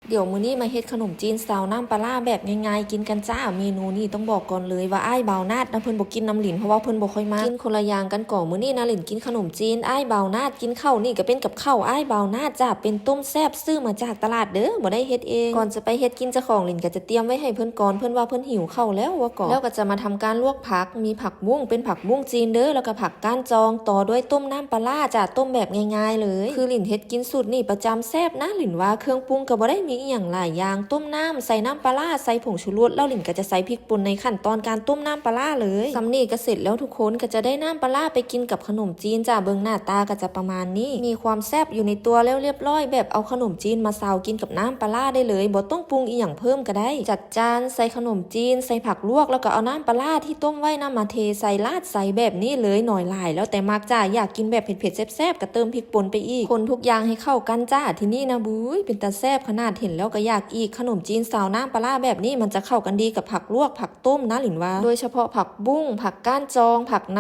เดี๋ยวมื้อนี้มาเฮ็ดขนมจีนซาวน้ำปลาร้าแบบง่ายๆกินกันจ้าเมนูนี้ต้องบอกก่อนเลยว่าอ้ายบ่าวนาดนะเพิ่นบ่กินน้ำหลินเพราะว่าเพิ่นบ่ค่อยมากินคนละอย่างกันก่อนมื้อนี้นะหลินกินขนมจีนอ้ายบ่าวนาดกินข้าวนี่ก็เป็นกับข้าวอ้ายบ่าวนาดจ้าเป็นต้มแซ่บซื้อมาจากตลาดเด้อบ่ได้เฮ็ดเองก่อนจะไปเฮ็ดกินเจ้าของหลินก็จะเตรียมไว้ให้เพิ่นก่อนเพิ่นว่าเพิ่นหิวข้าวแล้วว่าก่อนแล้วก็จะมาทำการลวกผักมีผักบุ้งเป็นผักบุ้งจีนเด้อแล้วก็ผักก้านจองต่อด้วยต้มน้ำปลาร้าจ้าต้มแบบง่ายๆเลยคือหลินเฮ็ดกินสูตรนี่ประจำแซ่บนะหลินว่าเครื่องปรุงก็บ่ได้มีอีหยังหลายอย่างต้มน้ำใส่น้ำปลาใส่ผงชูรสแล้วหลินก็จะใส่พริกป่นในขั้นตอนการต้มน้ำปลาเลยสำนีก็เสร็จแล้วทุกคนก็จะได้น้ำปลาไปกินกับขนมจีนจ้าเบิ่งหน้าตาก็จะประมาณนี้มีความแซ่บอยู่ในตัวแล้วเรียบร้อยแบบเอาขนมจีนมาซาวกินกับน้ำปลาได้เลยบ่ต้องปรุงอีหยังเพิ่มก็ได้จัดจานใส่ขนมจีนใส่ผักลวกแล้วก็เอาน้ำปลาที่ต้มไว้น้ำมาเทใส่ราดใส่แบบนี้เลยหน่อยหลายแล้วแต่มักจ้าอยากกินแบบเผ็ดๆแซ่บๆก็เติมพริกป่นไปอีกคนทุกอย่างให้เข้ากันจ้าที่นี่นะบุ้ยเป็นตาแซ่บขนาดเห็นแล้วก็อยากอีกขนมจีนซาวน้ำปลาแบบนี้มันจะเข้ากันดีกับผักลวกผักต้มนะหลินว่าโดยเฉพาะผักบุ้งผักก้านจองผักเน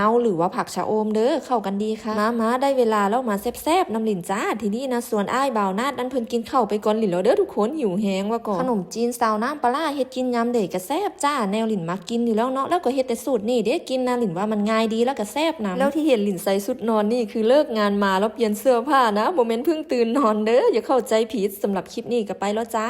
าหรือว่าผักชะอมเด้อเข้ากันดีค่ะมาได้เวลาแล้วมาแซ่บน้ำหลินจ้าที่นี่นะส่วนอ้ายบ่าวนาดนั่นเพิ่นกินข้าวไปก่อนหลินแล้วเด้อทุกคนหิวแห้งว่าก่อนขนมจีนซาวน้ำปลาเฮ็ดกินยามเด็กก็แซ่บจ้าแนวหลินมักกินอยู่แล้วเนาะแล้วก็เฮ็ดแต่สูตรนี่เด้กินนะหลินว่ามันง่ายดีแล้วก็แซ่บนะแล้วที่เห็นหลินใส่ชุดนอนนี่คือเลิกงานมาแล้วเปลี่ยนเสื้อผ้านะโมเมนต์เพิ่งตื่นนอนเด้ออย่าเข้าใจผิดสำหรับคลิปนี้ก็ไปแล้วจ้า